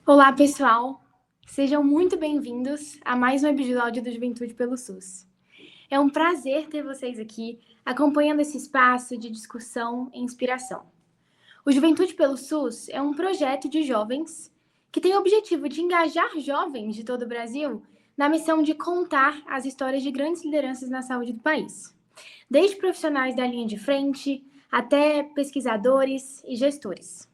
Olá, pessoal! Sejam muito bem-vindos a mais um episódio do Juventude pelo SUS. É um prazer ter vocês aqui acompanhando esse espaço de discussão e inspiração. O Juventude pelo SUS é um projeto de jovens que tem o objetivo de engajar jovens de todo o Brasil na missão de contar as histórias de grandes lideranças na saúde do país, desde profissionais da linha de frente até pesquisadores e gestores.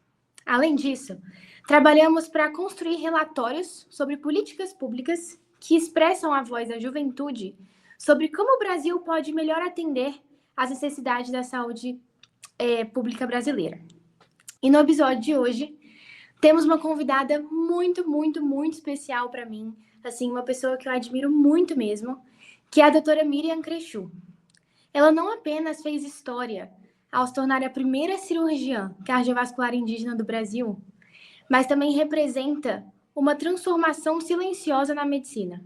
Além disso, trabalhamos para construir relatórios sobre políticas públicas que expressam a voz da juventude sobre como o Brasil pode melhor atender às necessidades da saúde pública brasileira. E no episódio de hoje, temos uma convidada muito especial para mim, assim, uma pessoa que eu admiro muito mesmo, que é a doutora Miriam Crechu. Ela não apenas fez história ao se tornar a primeira cirurgiã cardiovascular indígena do Brasil, mas também representa uma transformação silenciosa na medicina.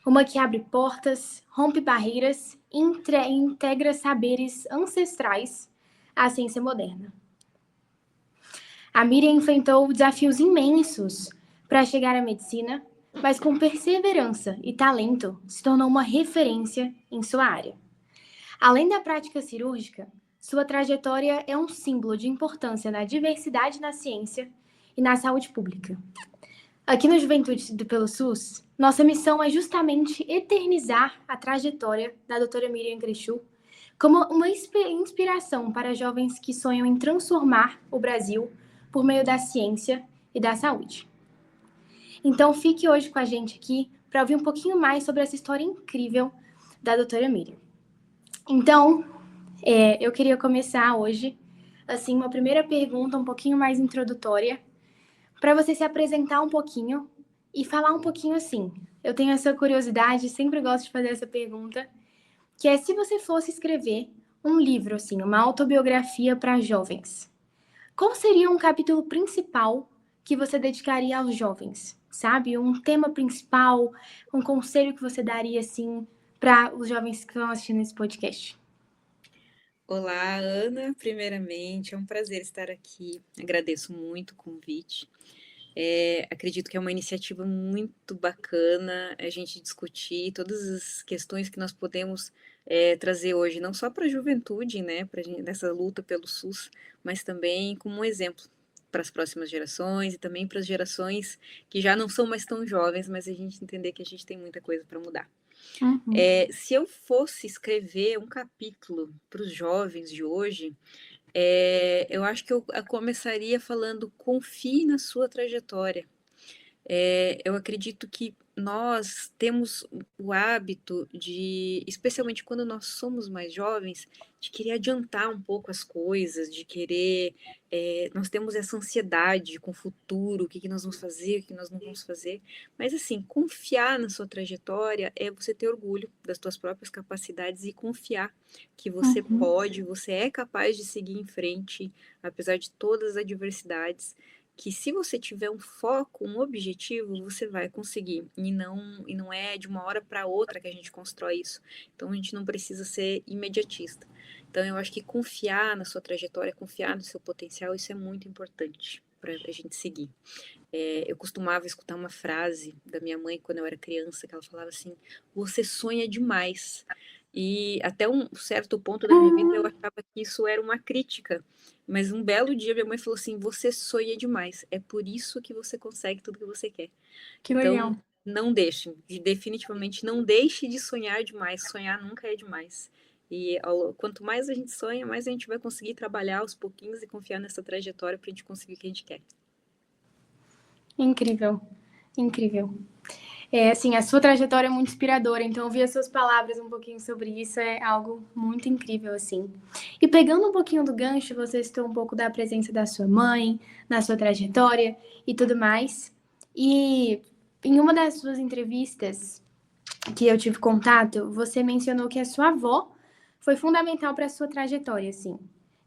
Uma que abre portas, rompe barreiras e integra saberes ancestrais à ciência moderna. A Miriam enfrentou desafios imensos para chegar à medicina, mas com perseverança e talento se tornou uma referência em sua área. Além da prática cirúrgica, sua trajetória é um símbolo de importância na diversidade na ciência e na saúde pública. Aqui no Juventude pelo SUS, nossa missão é justamente eternizar a trajetória da doutora Miriam Crechu como uma inspiração para jovens que sonham em transformar o Brasil por meio da ciência e da saúde. Então, fique hoje com a gente aqui para ouvir um pouquinho mais sobre essa história incrível da doutora Miriam. Então, eu queria começar hoje, assim, uma primeira pergunta um pouquinho mais introdutória, para você se apresentar um pouquinho e falar um pouquinho assim. Eu tenho essa curiosidade, sempre gosto de fazer essa pergunta, que é se você fosse escrever um livro, assim, uma autobiografia para jovens, qual seria um capítulo principal que você dedicaria aos jovens? Sabe? Um tema principal, um conselho que você daria, assim, para os jovens que estão assistindo esse podcast? Olá, Ana. Primeiramente, é um prazer estar aqui. Agradeço muito o convite. Acredito que é uma iniciativa muito bacana a gente discutir todas as questões que nós podemos trazer hoje, não só para a juventude, né, nessa luta pelo SUS, mas também como um exemplo para as próximas gerações e também para as gerações que já não são mais tão jovens, mas a gente entender que a gente tem muita coisa para mudar. Uhum. Se eu fosse escrever um capítulo para os jovens de hoje, eu acho que eu começaria falando: confie na sua trajetória. Eu acredito que nós temos o hábito de, especialmente quando nós somos mais jovens, de querer adiantar um pouco as coisas, de querer. Nós temos essa ansiedade com o futuro, o que nós vamos fazer, o que nós não vamos fazer. Mas, assim, confiar na sua trajetória é você ter orgulho das suas próprias capacidades e confiar que você Uhum. pode, você é capaz de seguir em frente, apesar de todas as adversidades, que se você tiver um foco, um objetivo, você vai conseguir. E não é de uma hora para outra que a gente constrói isso. Então a gente não precisa ser imediatista. Então eu acho que confiar na sua trajetória, confiar no seu potencial, isso é muito importante para a gente seguir. Eu costumava escutar uma frase da minha mãe quando eu era criança, que ela falava assim: você sonha demais. E até um certo ponto da minha vida eu achava que isso era uma crítica. Mas um belo dia minha mãe falou assim: você sonha demais. É por isso que você consegue tudo que você quer. Que Então, legal. não deixe, definitivamente não deixe de sonhar demais. Sonhar nunca é demais. E quanto mais a gente sonha, mais a gente vai conseguir trabalhar aos pouquinhos e confiar nessa trajetória para a gente conseguir o que a gente quer. Incrível, incrível. Assim, a sua trajetória é muito inspiradora, então ouvir as suas palavras um pouquinho sobre isso é algo muito incrível, assim. E pegando um pouquinho do gancho, você citou um pouco da presença da sua mãe, na sua trajetória e tudo mais. E em uma das suas entrevistas que eu tive contato, você mencionou que a sua avó foi fundamental para a sua trajetória, assim.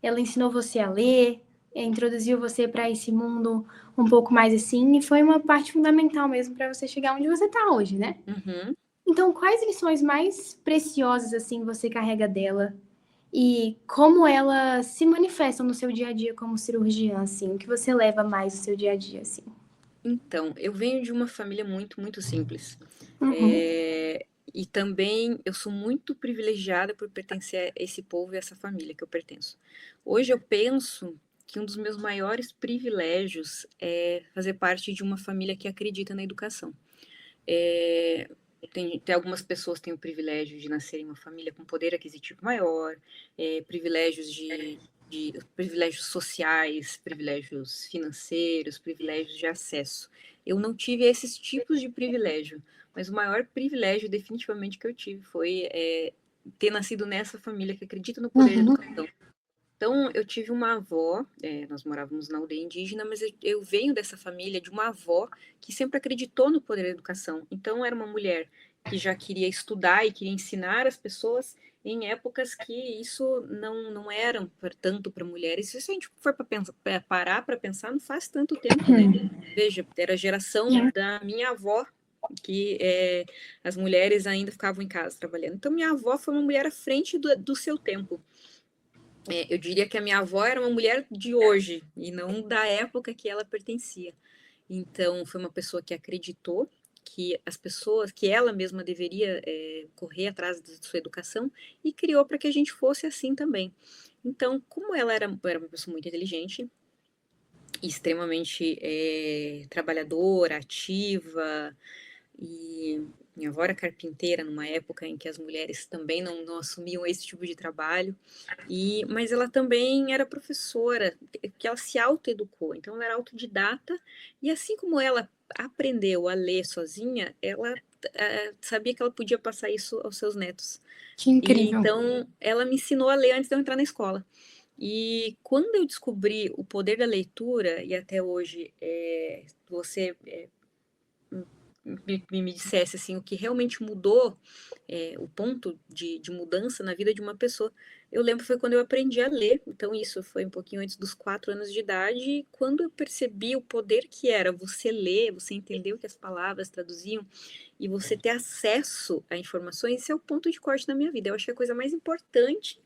Ela ensinou você a ler, introduziu você para esse mundo um pouco mais assim, e foi uma parte fundamental mesmo para você chegar onde você está hoje, né? Uhum. Então, quais lições mais preciosas assim você carrega dela e como elas se manifestam no seu dia a dia como cirurgiã, assim? O que você leva mais no seu dia a dia, assim? Então, eu venho de uma família muito, muito simples. Uhum, E também eu sou muito privilegiada por pertencer a esse povo e essa família que eu pertenço. Hoje eu penso que um dos meus maiores privilégios é fazer parte de uma família que acredita na educação. É, tem algumas pessoas que têm o privilégio de nascer em uma família com poder aquisitivo maior, privilégios de privilégios sociais, privilégios financeiros, privilégios de acesso. Eu não tive esses tipos de privilégio, mas o maior privilégio definitivamente que eu tive foi ter nascido nessa família que acredita no poder da uhum, educação. Então, eu tive uma avó, nós morávamos na aldeia indígena, mas eu venho dessa família de uma avó que sempre acreditou no poder da educação. Então, era uma mulher que já queria estudar e queria ensinar as pessoas em épocas que isso não era tanto para mulheres. E se a gente for parar para pensar, não faz tanto tempo, né? Veja, era a geração sim, da minha avó que as mulheres ainda ficavam em casa trabalhando. Então, minha avó foi uma mulher à frente do seu tempo. Eu diria que a minha avó era uma mulher de hoje e não da época que ela pertencia. Então, foi uma pessoa que acreditou que as pessoas, que ela mesma deveria correr atrás da sua educação e criou para que a gente fosse assim também. Então, como ela era uma pessoa muito inteligente, extremamente trabalhadora, ativa, e minha avó era carpinteira numa época em que as mulheres também não assumiam esse tipo de trabalho, mas ela também era professora, que ela se autoeducou, então ela era autodidata, e assim como ela aprendeu a ler sozinha, ela sabia que ela podia passar isso aos seus netos. que E incrível. então ela me ensinou a ler antes de eu entrar na escola. E quando eu descobri o poder da leitura, e até hoje você me dissesse assim, o que realmente mudou, o ponto de mudança na vida de uma pessoa, eu lembro foi quando eu aprendi a ler, então isso foi um pouquinho antes dos 4 anos de idade, e quando eu percebi o poder que era você ler, você entender o que as palavras traduziam, e você ter acesso a informações, esse é o ponto de corte na minha vida. Eu acho que a coisa mais importante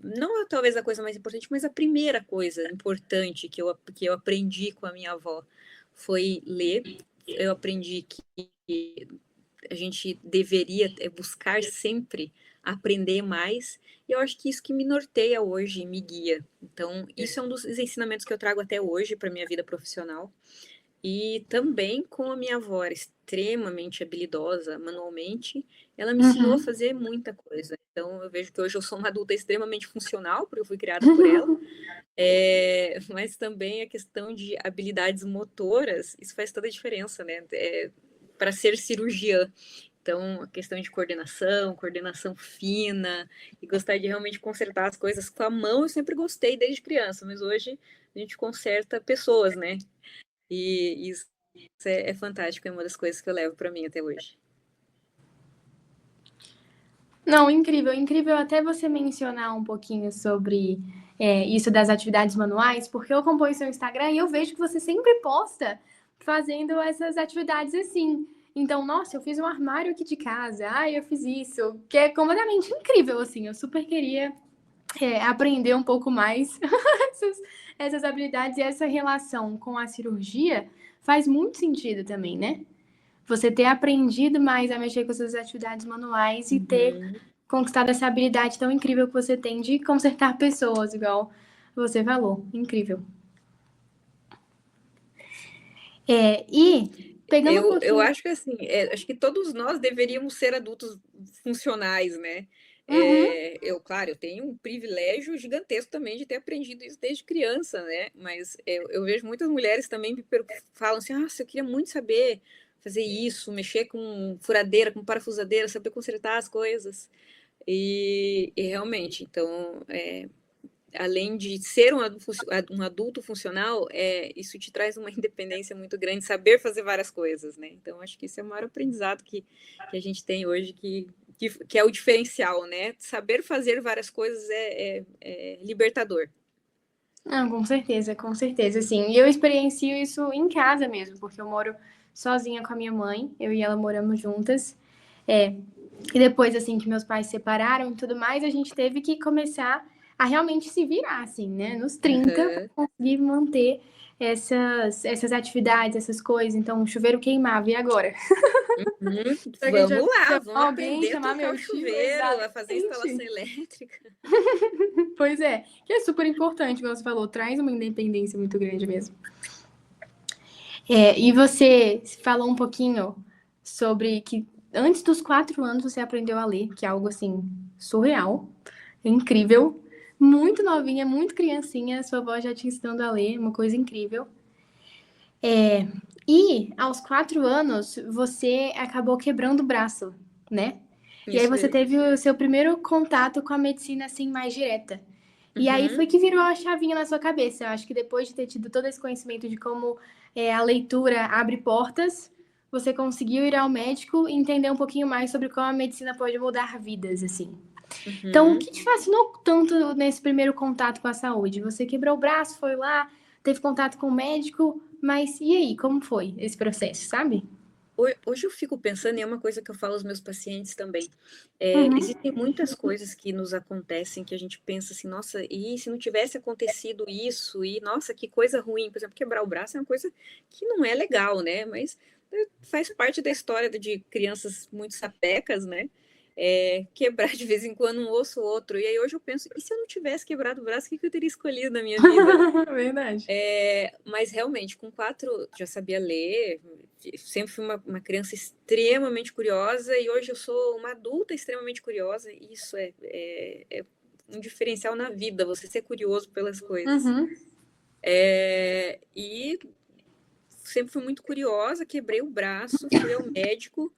não talvez a coisa mais importante, mas a primeira coisa importante que eu aprendi com a minha avó foi ler. Eu aprendi que a gente deveria buscar sempre aprender mais, e eu acho que isso que me norteia hoje, me guia. Então, isso é um dos ensinamentos que eu trago até hoje para minha vida profissional. E também com a minha avó, era extremamente habilidosa manualmente, ela me ensinou a Uhum. fazer muita coisa. Então, eu vejo que hoje eu sou uma adulta extremamente funcional, porque eu fui criada por ela, mas também a questão de habilidades motoras, isso faz toda a diferença, né? Para ser cirurgiã. Então, a questão de coordenação fina, e gostar de realmente consertar as coisas com a mão, eu sempre gostei desde criança, mas hoje a gente conserta pessoas, né? E isso é fantástico, é uma das coisas que eu levo para mim até hoje. Não, incrível, incrível até você mencionar um pouquinho sobre isso das atividades manuais, porque eu acompanho seu Instagram e eu vejo que você sempre posta fazendo essas atividades assim. Então, nossa, eu fiz um armário aqui de casa, eu fiz isso, que é completamente incrível, assim. Eu super queria aprender um pouco mais essas habilidades e essa relação com a cirurgia faz muito sentido também, né? Você ter aprendido mais a mexer com essas atividades manuais e ter Uhum. conquistado essa habilidade tão incrível que você tem de consertar pessoas, igual você falou. Incrível. E pegando um Eu pouquinho. acho que assim, acho que todos nós deveríamos ser adultos funcionais, né? Uhum. Claro, eu tenho um privilégio gigantesco também de ter aprendido isso desde criança, né? Mas eu vejo muitas mulheres também falam assim, eu queria muito saber fazer isso, mexer com furadeira, com parafusadeira, saber consertar as coisas. E realmente, então, além de ser um adulto funcional, isso te traz uma independência muito grande, saber fazer várias coisas, né? Então, acho que isso é o maior aprendizado que a gente tem hoje, que é o diferencial, né? Saber fazer várias coisas é libertador. Ah, com certeza, sim. E eu experiencio isso em casa mesmo, porque eu moro sozinha com a minha mãe, eu e ela moramos juntas. É, e depois, assim, que meus pais se separaram e tudo mais, a gente teve que começar a realmente se virar, assim, né? Nos 30 para Uhum. conseguir manter essas atividades, essas coisas. Então, o chuveiro queimava, e agora? Vamos lá, vamos Alguém aprender a chamar trocar meu o tio, chuveiro, a fazer instalação exatamente. elétrica. Pois é, que é super importante, como você falou, traz uma independência muito grande mesmo. E você falou um pouquinho sobre que antes dos 4 anos você aprendeu a ler, que é algo assim surreal, incrível, muito novinha, muito criancinha, sua avó já te ensinando a ler, uma coisa incrível. E aos 4 anos você acabou quebrando o braço, né? E aí Isso você mesmo. teve o seu primeiro contato com a medicina assim mais direta. E aí Uhum. foi que virou a chavinha na sua cabeça. Eu acho que depois de ter tido todo esse conhecimento de como a leitura abre portas, você conseguiu ir ao médico e entender um pouquinho mais sobre como a medicina pode mudar vidas, assim. Então, o Uhum. que te fascinou tanto nesse primeiro contato com a saúde? Você quebrou o braço, foi lá, teve contato com o médico, mas e aí, como foi esse processo, sabe? Hoje eu fico pensando, e é uma coisa que eu falo aos meus pacientes também. Uhum. Existem muitas coisas que nos acontecem que a gente pensa assim, nossa, e se não tivesse acontecido isso, e nossa, que coisa ruim. Por exemplo, quebrar o braço é uma coisa que não é legal, né? Mas faz parte da história de crianças muito sapecas, né? Quebrar de vez em quando um osso ou outro. E aí hoje eu penso, e se eu não tivesse quebrado o braço, o que eu teria escolhido na minha vida? Verdade. Mas realmente, com 4 já sabia ler, sempre fui uma criança extremamente curiosa e hoje eu sou uma adulta extremamente curiosa. E isso é um diferencial na vida, você ser curioso pelas coisas. Uhum. E sempre fui muito curiosa, quebrei o braço, fui ao médico.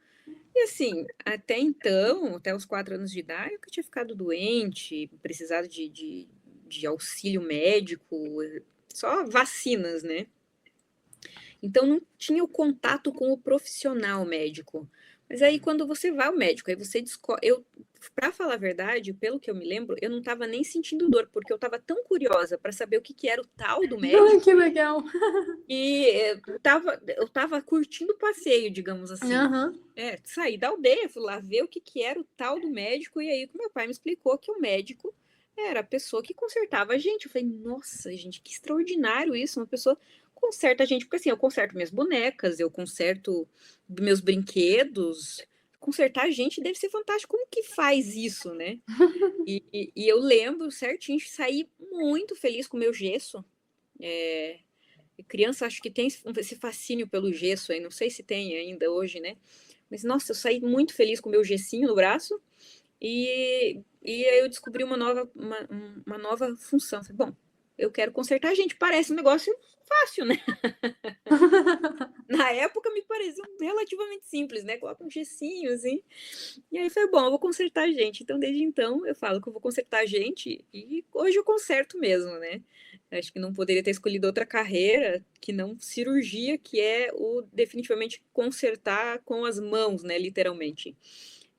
E assim, até então, até os 4 anos de idade, eu tinha ficado doente, precisado de auxílio médico, só vacinas, né? Então não tinha o contato com o profissional médico. Mas aí quando você vai ao médico, aí você descobre. Para falar a verdade, pelo que eu me lembro, eu não estava nem sentindo dor, porque eu estava tão curiosa para saber o que era o tal do Ai, médico, que legal. e eu tava curtindo o passeio, digamos assim. Aham. Saí da aldeia, fui lá ver o que era o tal do médico, e aí meu pai me explicou que o médico era a pessoa que consertava a gente. Eu falei, nossa, gente, que extraordinário isso, uma pessoa conserta a gente, porque assim, eu conserto minhas bonecas, eu conserto meus brinquedos, consertar a gente deve ser fantástico, como que faz isso, né? E eu lembro certinho de sair muito feliz com o meu gesso, é, criança acho que tem esse fascínio pelo gesso aí, não sei se tem ainda hoje, né? Mas nossa, eu saí muito feliz com o meu gessinho no braço e aí eu descobri uma nova função. Falei, bom, eu quero consertar a gente, parece um negócio fácil, né? Na época me parecia relativamente simples, né? Coloca um gessinho assim. E aí foi bom, eu vou consertar a gente. Então, desde então, eu falo que eu vou consertar a gente e hoje eu conserto mesmo, né? Acho que não poderia ter escolhido outra carreira que não cirurgia, que é o definitivamente consertar com as mãos, né? Literalmente.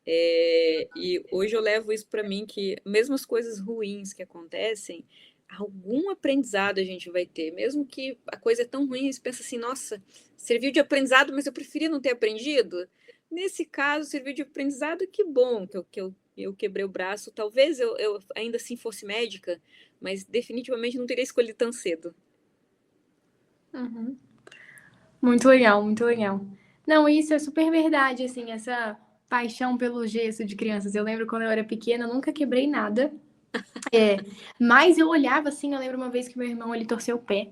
E hoje eu levo isso para mim que mesmo as coisas ruins que acontecem, algum aprendizado a gente vai ter, mesmo que a coisa é tão ruim, você pensa assim, nossa, serviu de aprendizado, mas eu preferia não ter aprendido. Nesse caso, serviu de aprendizado, que bom eu quebrei o braço. Talvez eu ainda assim fosse médica, mas definitivamente não teria escolhido tão cedo. Uhum. Muito legal, muito legal. Não, isso é super verdade, assim, essa paixão pelo gesso de crianças. Eu lembro quando eu era pequena, eu nunca quebrei nada. Mas eu olhava assim, eu lembro uma vez que meu irmão ele torceu o pé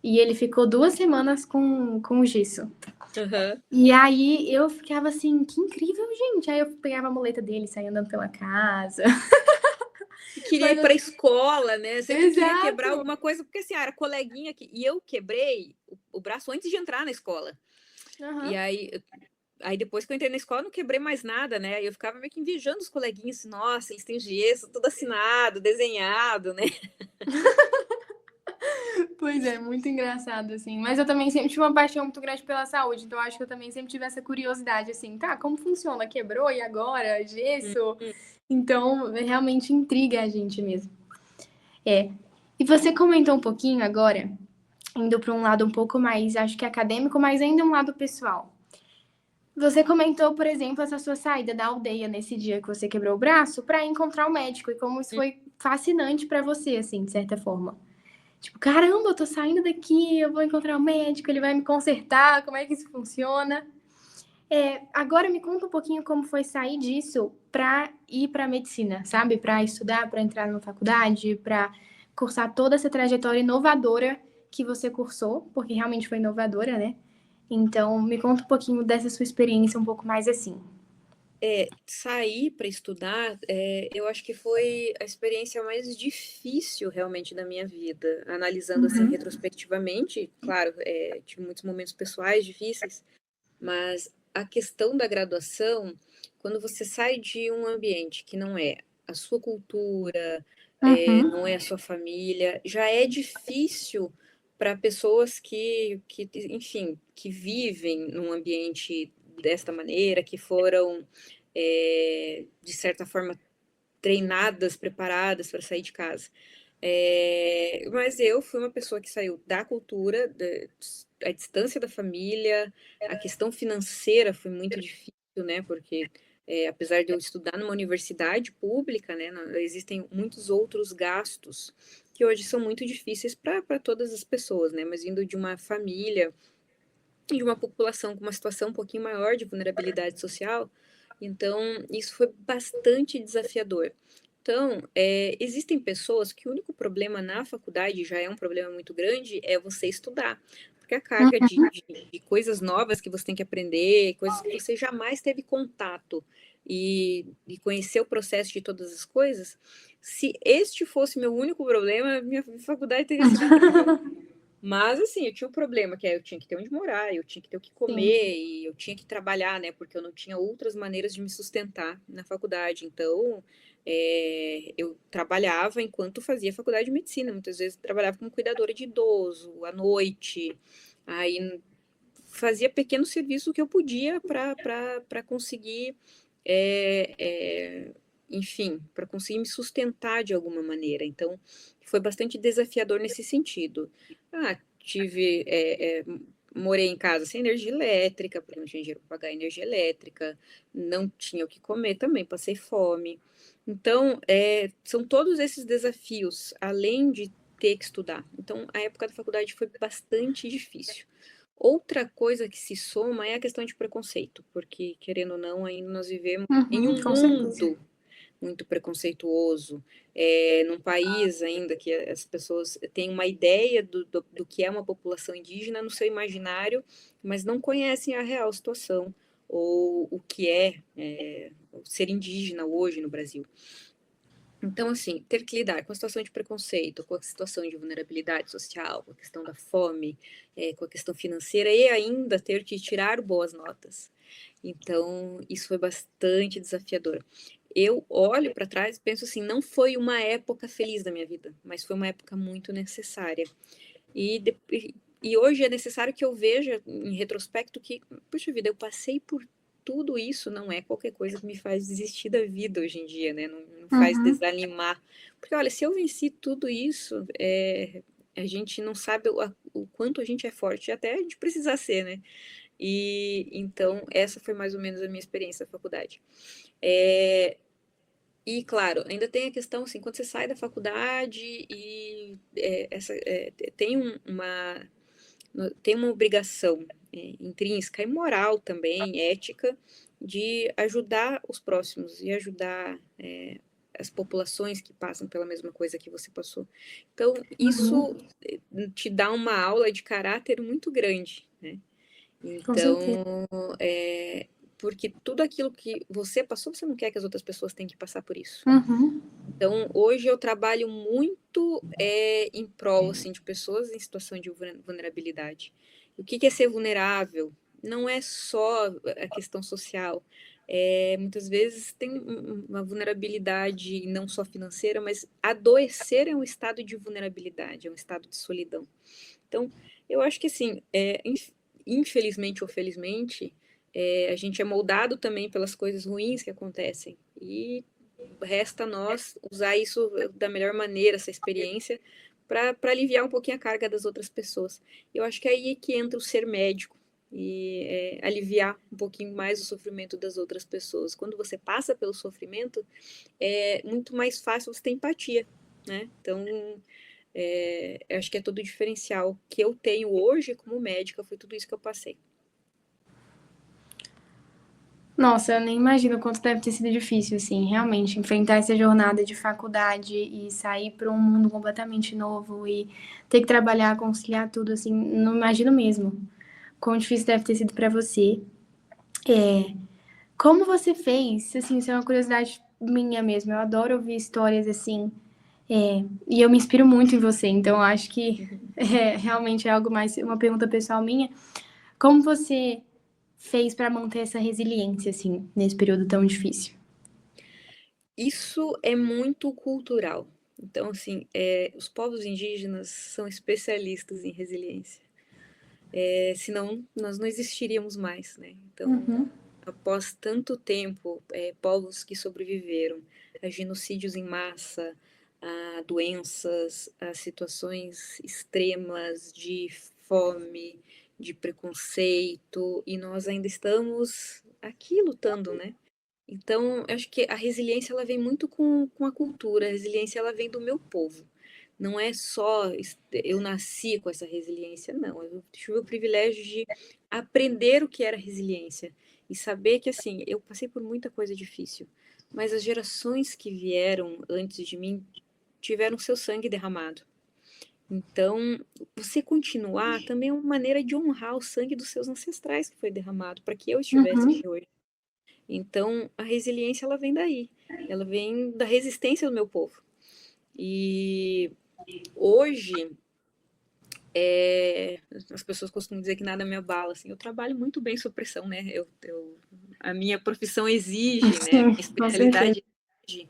e ele ficou 2 semanas com o gesso. Uhum. E aí eu ficava assim, que incrível, gente. Aí eu pegava a muleta dele, saía andando pela casa. E queria ir Mas para a escola, né? Sempre queria quebrar exato. alguma coisa, porque assim, era coleguinha aqui. E eu quebrei o braço antes de entrar na escola. E Aham. aí depois que eu entrei na escola, eu não quebrei mais nada, né? E eu ficava meio que invejando os coleguinhas, assim, nossa, eles têm gesso, tudo assinado, desenhado, né? Pois é, muito engraçado, assim. Mas eu também sempre tive uma paixão muito grande pela saúde, então eu acho que eu também sempre tive essa curiosidade, assim, tá, como funciona? Quebrou e agora? Gesso? Hum. Então, realmente intriga a gente mesmo. É. E você comentou um pouquinho agora, indo para um lado um pouco mais, acho que acadêmico, mas ainda um lado pessoal. Você comentou, por exemplo, essa sua saída da aldeia nesse dia que você quebrou o braço para encontrar o médico e como isso foi fascinante para você, assim, de certa forma. Tipo, caramba, eu tô saindo daqui, eu vou encontrar um médico, ele vai me consertar, como é que isso funciona? Agora me conta um pouquinho como foi sair disso para ir para medicina, sabe? Para estudar, para entrar numa faculdade, para cursar toda essa trajetória inovadora que você cursou, porque realmente foi inovadora, né? Então, me conta um pouquinho dessa sua experiência um pouco mais assim. Sair para estudar, eu acho que foi a experiência mais difícil realmente da minha vida, analisando assim Uhum. retrospectivamente, claro, tive muitos momentos pessoais difíceis, mas a questão da graduação, quando você sai de um ambiente que não é a sua cultura, não Uhum. é a sua família, já é difícil para pessoas enfim, que vivem num ambiente desta maneira, que foram, de certa forma, treinadas, preparadas para sair de casa. Mas eu fui uma pessoa que saiu da cultura, a distância da família, a questão financeira foi muito difícil, né? Porque apesar de eu estudar numa universidade pública, né, existem muitos outros gastos que hoje são muito difíceis para todas as pessoas, né? Mas vindo de uma família e de uma população com uma situação um pouquinho maior de vulnerabilidade social, então isso foi bastante desafiador. Então, existem pessoas que o único problema na faculdade, já é um problema muito grande, é você estudar. Porque a carga de coisas novas que você tem que aprender, coisas que você jamais teve contato, e conhecer o processo de todas as coisas, se este fosse meu único problema, minha faculdade teria sido incrível. Mas, assim, eu tinha um problema, que eu tinha que ter onde morar, eu tinha que ter o que Sim. comer, e eu tinha que trabalhar, né? Porque eu não tinha outras maneiras de me sustentar na faculdade. Então, eu trabalhava enquanto fazia faculdade de medicina. Muitas vezes trabalhava como cuidadora de idoso, à noite. Aí fazia pequeno serviço que eu podia para conseguir, é, é, enfim, para conseguir me sustentar de alguma maneira. Então, foi bastante desafiador nesse sentido. Tive, morei em casa sem energia elétrica, porque não tinha dinheiro para pagar energia elétrica, não tinha o que comer também, passei fome. Então, são todos esses desafios, além de ter que estudar. Então, a época da faculdade foi bastante difícil. Outra coisa que se soma é a questão de preconceito, porque, querendo ou não, ainda nós vivemos em Uhum, um com certeza. mundo muito preconceituoso, num país ainda que as pessoas têm uma ideia do que é uma população indígena no seu imaginário, mas não conhecem a real situação, ou o que ser indígena hoje no Brasil. Então, assim, ter que lidar com a situação de preconceito, com a situação de vulnerabilidade social, com a questão da fome, com a questão financeira e ainda ter que tirar boas notas. Então, isso foi bastante desafiador. Eu olho para trás e penso assim, não foi uma época feliz da minha vida, mas foi uma época muito necessária. E hoje é necessário que eu veja, em retrospecto, que, puxa vida, eu passei por tudo isso, não é qualquer coisa que me faz desistir da vida hoje em dia, né? Não faz Uhum, desanimar. Porque, olha, se eu venci tudo isso, a gente não sabe o quanto a gente é forte, até a gente precisar ser, né? E então, essa foi mais ou menos a minha experiência da faculdade. É, e, claro, ainda tem a questão, assim, quando você sai da faculdade e tem tem uma obrigação intrínseca e moral também, ética, de ajudar os próximos e ajudar as populações que passam pela mesma coisa que você passou. Então, isso uhum, te dá uma aula de caráter muito grande, né? com certeza. Então, é, porque tudo aquilo que você passou, você não quer que as outras pessoas tenham que passar por isso. Uhum, Então, hoje eu trabalho muito em prol assim, de pessoas em situação de vulnerabilidade. O que é ser vulnerável? Não é só a questão social. Muitas vezes tem uma vulnerabilidade não só financeira, mas adoecer é um estado de vulnerabilidade, é um estado de solidão. Então, eu acho que assim, infelizmente ou felizmente, a gente é moldado também pelas coisas ruins que acontecem. E resta a nós usar isso da melhor maneira, essa experiência, para aliviar um pouquinho a carga das outras pessoas. Eu acho que é aí que entra o ser médico e aliviar um pouquinho mais o sofrimento das outras pessoas. Quando você passa pelo sofrimento, é muito mais fácil você ter empatia, né? Então, Eu acho que é todo o diferencial que eu tenho hoje como médica, foi tudo isso que eu passei. Nossa, eu nem imagino o quanto deve ter sido difícil, assim, realmente, enfrentar essa jornada de faculdade e sair para um mundo completamente novo e ter que trabalhar, conciliar tudo, assim, não imagino mesmo quão difícil deve ter sido para você. Como você fez? Assim, isso é uma curiosidade minha mesmo. Eu adoro ouvir histórias assim, e eu me inspiro muito em você. Então, eu acho que Uhum. realmente é algo mais uma pergunta pessoal minha. Como você fez para manter essa resiliência assim nesse período tão difícil? Isso é muito cultural. Então, assim, os povos indígenas são especialistas em resiliência. Senão, nós não existiríamos mais, né? Então, Uhum. após tanto tempo, povos que sobreviveram a genocídios em massa, a doenças, a situações extremas de fome, de preconceito, e nós ainda estamos aqui lutando, né? Então, eu acho que a resiliência ela vem muito com a cultura, a resiliência ela vem do meu povo. Não é só eu nasci com essa resiliência, não. Eu tive o privilégio de aprender o que era resiliência e saber que, assim, eu passei por muita coisa difícil, mas as gerações que vieram antes de mim tiveram seu sangue derramado. Então, você continuar também é uma maneira de honrar o sangue dos seus ancestrais que foi derramado para que eu estivesse Uhum. aqui hoje. Então, a resiliência ela vem daí, ela vem da resistência do meu povo. E hoje, as pessoas costumam dizer que nada me abala, assim, eu trabalho muito bem sob pressão, né? A minha profissão exige, né? A minha Sim, com certeza. especialidade exige.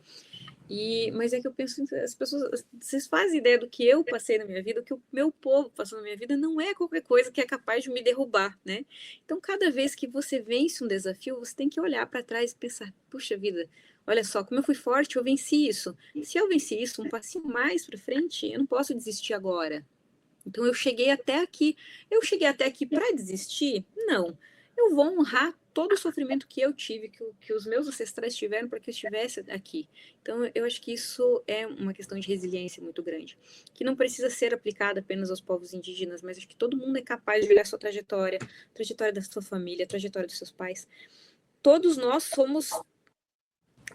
Mas é que eu penso, as pessoas, vocês fazem ideia do que eu passei na minha vida, o que o meu povo passou na minha vida, não é qualquer coisa que é capaz de me derrubar, né? Então, cada vez que você vence um desafio, você tem que olhar para trás e pensar, puxa vida, olha só, como eu fui forte, eu venci isso. Se eu venci isso, um passinho mais para frente, eu não posso desistir agora. Então eu cheguei até aqui. Eu cheguei até aqui para desistir? Não. Eu vou honrar todo o sofrimento que eu tive, que os meus ancestrais tiveram para que eu estivesse aqui. Então eu acho que isso é uma questão de resiliência muito grande, que não precisa ser aplicada apenas aos povos indígenas, mas acho que todo mundo é capaz de olhar a sua trajetória, a trajetória da sua família, a trajetória dos seus pais. Todos nós somos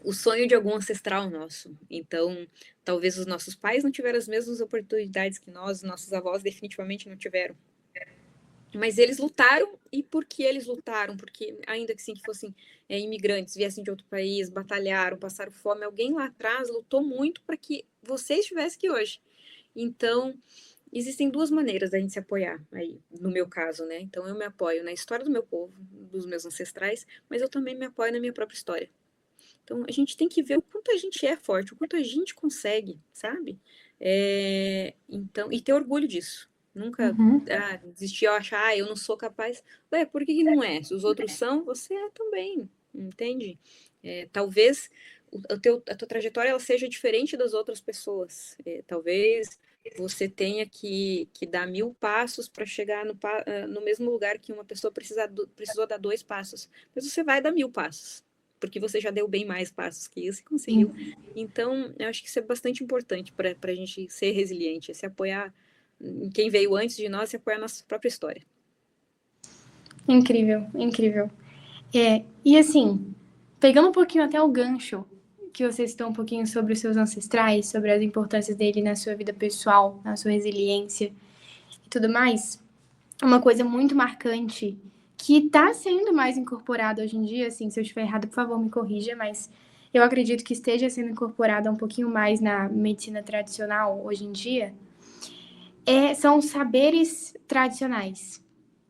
o sonho de algum ancestral nosso. Então, talvez os nossos pais não tiveram as mesmas oportunidades que nós, nossos avós definitivamente não tiveram. Mas eles lutaram, e por que eles lutaram? Porque, ainda que sim, que fossem imigrantes, viessem de outro país, batalharam, passaram fome, alguém lá atrás lutou muito para que você estivesse aqui hoje. Então, existem duas maneiras da gente se apoiar, aí, no meu caso, né? Então, eu me apoio na história do meu povo, dos meus ancestrais, mas eu também me apoio na minha própria história. Então, a gente tem que ver o quanto a gente é forte, o quanto a gente consegue, sabe? Então, e ter orgulho disso. Nunca Uhum. desistir ou achar, eu não sou capaz. Ué, por que não é? Se os outros são, você é também, entende? Talvez a tua trajetória ela seja diferente das outras pessoas. Talvez você tenha que dar 1000 passos para chegar no mesmo lugar que uma pessoa precisou dar 2 passos. Mas você vai dar 1000 passos porque você já deu bem mais passos que isso e conseguiu. Sim. Então, eu acho que isso é bastante importante para a gente ser resiliente, é se apoiar em quem veio antes de nós e apoiar a nossa própria história. Incrível, incrível. E assim, pegando um pouquinho até o gancho que você citou um pouquinho sobre os seus ancestrais, sobre as importâncias dele na sua vida pessoal, na sua resiliência e tudo mais, uma coisa muito marcante que está sendo mais incorporada hoje em dia, assim, se eu estiver errado, por favor, me corrija, mas eu acredito que esteja sendo incorporada um pouquinho mais na medicina tradicional hoje em dia, são os saberes tradicionais,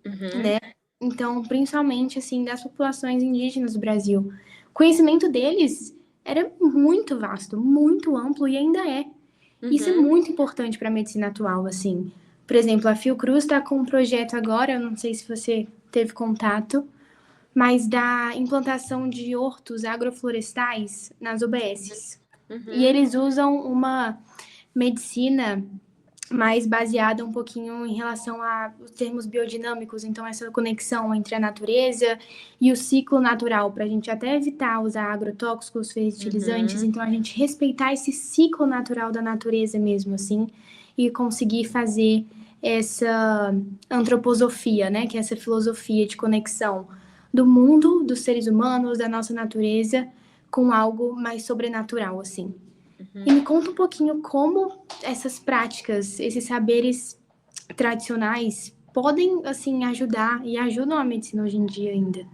Uhum, né? Então, principalmente, assim, das populações indígenas do Brasil. O conhecimento deles era muito vasto, muito amplo e ainda é. Isso é uhum, muito importante para a medicina atual, assim. Por exemplo, a Fiocruz está com um projeto agora, eu não sei se você teve contato, mas da implantação de hortos agroflorestais nas UBSs. E uhum, eles usam uma medicina mais baseada um pouquinho em relação aos termos biodinâmicos, então essa conexão entre a natureza e o ciclo natural, para a gente até evitar usar agrotóxicos, fertilizantes, então a gente respeitar esse ciclo natural da natureza mesmo, assim, e conseguir fazer essa antroposofia, né, que é essa filosofia de conexão do mundo, dos seres humanos, da nossa natureza, com algo mais sobrenatural, assim. E me conta um pouquinho como essas práticas, esses saberes tradicionais podem, assim, ajudar e ajudam a medicina hoje em dia ainda.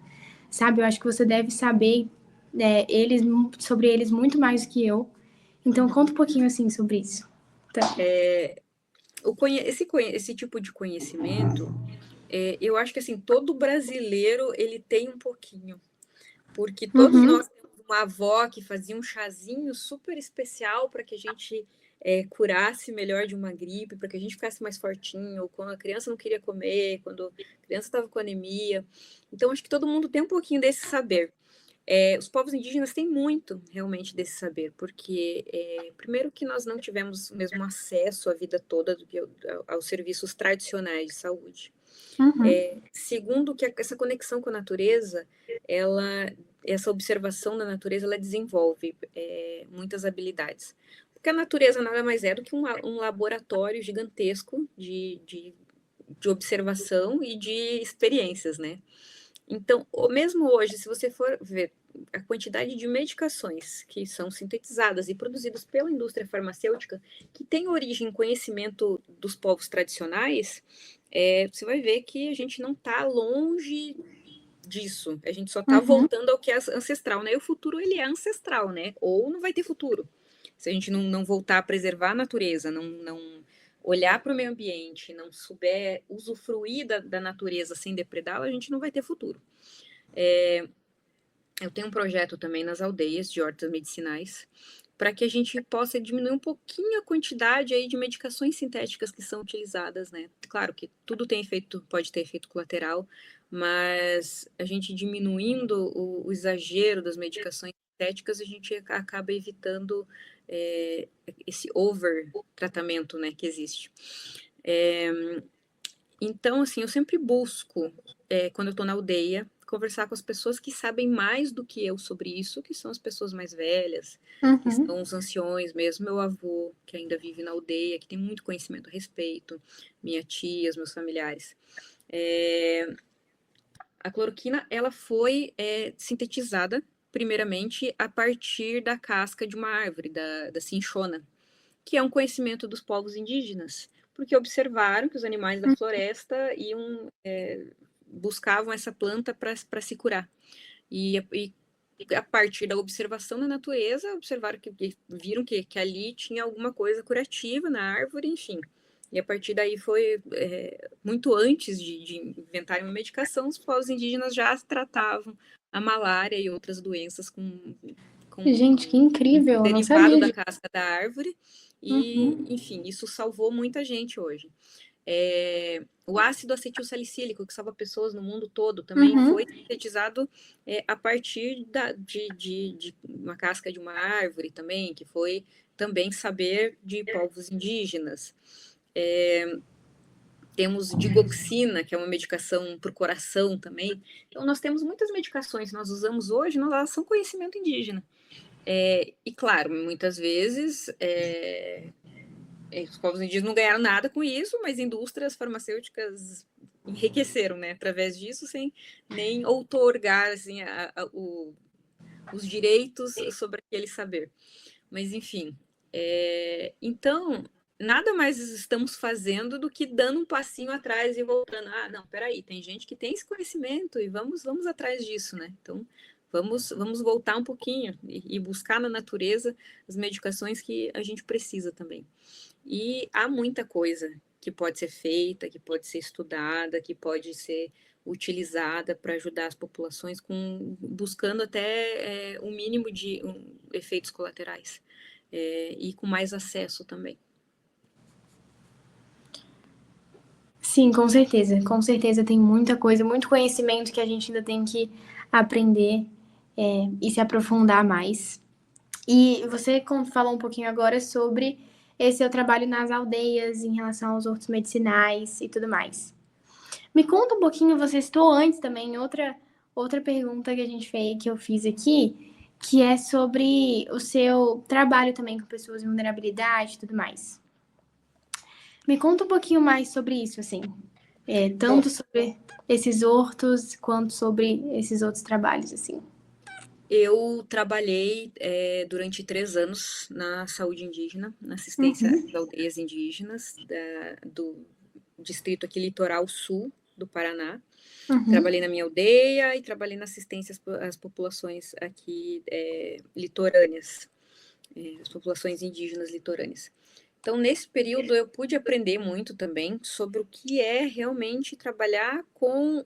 Sabe, eu acho que você deve saber sobre eles muito mais do que eu. Então, conta um pouquinho, assim, sobre isso. Tá. Esse tipo de conhecimento, eu acho que assim, todo brasileiro ele tem um pouquinho, porque todos nós temos uma avó que fazia um chazinho super especial para que a gente curasse melhor de uma gripe, para que a gente ficasse mais fortinho, ou quando a criança não queria comer, quando a criança estava com anemia. Então, acho que todo mundo tem um pouquinho desse saber. Os povos indígenas têm muito realmente desse saber, porque primeiro que nós não tivemos o mesmo acesso a vida toda aos serviços tradicionais de saúde. Segundo que essa conexão com a natureza, essa observação da natureza, ela desenvolve muitas habilidades. Porque a natureza nada mais é do que um laboratório gigantesco de observação e de experiências, né? Então, mesmo hoje, se você for ver a quantidade de medicações que são sintetizadas e produzidas pela indústria farmacêutica, que tem origem em conhecimento dos povos tradicionais, você vai ver que a gente não está longe disso. A gente só está voltando ao que é ancestral, né? E o futuro, ele é ancestral, né? Ou não vai ter futuro. Se a gente não voltar a preservar a natureza, não olhar para o meio ambiente, não souber usufruir da natureza sem depredá-la, a gente não vai ter futuro. Eu tenho um projeto também nas aldeias de hortas medicinais para que a gente possa diminuir um pouquinho a quantidade aí de medicações sintéticas que são utilizadas, né? Claro que tudo tem efeito, pode ter efeito colateral, mas a gente diminuindo o exagero das medicações sintéticas, a gente acaba evitando esse over tratamento, né, que existe. Então, assim, eu sempre busco, quando eu estou na aldeia, conversar com as pessoas que sabem mais do que eu sobre isso, que são as pessoas mais velhas, que são os anciões mesmo, meu avô, que ainda vive na aldeia, que tem muito conhecimento a respeito, minha tia, os meus familiares. A cloroquina, ela foi sintetizada, primeiramente, a partir da casca de uma árvore, da cinchona, que é um conhecimento dos povos indígenas, porque observaram que os animais da floresta buscavam essa planta para se curar. E a partir da observação da natureza, observaram viram que ali tinha alguma coisa curativa na árvore, enfim. E a partir daí foi, muito antes de inventarem uma medicação, os povos indígenas já tratavam a malária e outras doenças com Gente, que incrível, eu não derivado sabia da disso. casca da árvore. E, enfim, isso salvou muita gente hoje. O ácido acetilsalicílico, que salva pessoas no mundo todo, também foi sintetizado a partir de uma casca de uma árvore também, que foi também saber de povos indígenas. Temos digoxina, que é uma medicação para o coração também. Então, nós temos muitas medicações que nós usamos hoje, elas são conhecimento indígena. E, claro, muitas vezes os povos indígenas não ganharam nada com isso, mas indústrias farmacêuticas enriqueceram, né, através disso, sem nem outorgar assim, os direitos sobre aquele saber. Mas, enfim, então, nada mais estamos fazendo do que dando um passinho atrás e voltando. Ah, não, peraí, tem gente que tem esse conhecimento e vamos atrás disso, né? Então, vamos voltar um pouquinho e buscar na natureza as medicações que a gente precisa também. E há muita coisa que pode ser feita, que pode ser estudada, que pode ser utilizada para ajudar as populações, buscando até o mínimo de efeitos colaterais e com mais acesso também. Sim, com certeza. Com certeza tem muita coisa, muito conhecimento que a gente ainda tem que aprender e se aprofundar mais. E você falou um pouquinho agora sobre esse seu trabalho nas aldeias em relação aos hortos medicinais e tudo mais. Me conta um pouquinho, você citou antes também outra pergunta que a gente fez, que eu fiz aqui, que é sobre o seu trabalho também com pessoas em vulnerabilidade e tudo mais. Me conta um pouquinho mais sobre isso, assim, Bom, tanto sobre esses hortos quanto sobre esses outros trabalhos, assim. eu trabalhei durante 3 anos na saúde indígena, na assistência Uhum, às aldeias indígenas do distrito aqui litoral sul do Paraná. uhum, Trabalhei na minha aldeia e trabalhei na assistência às populações aqui litorâneas, as populações indígenas litorâneas. Então, nesse período, eu pude aprender muito também sobre o que é realmente trabalhar com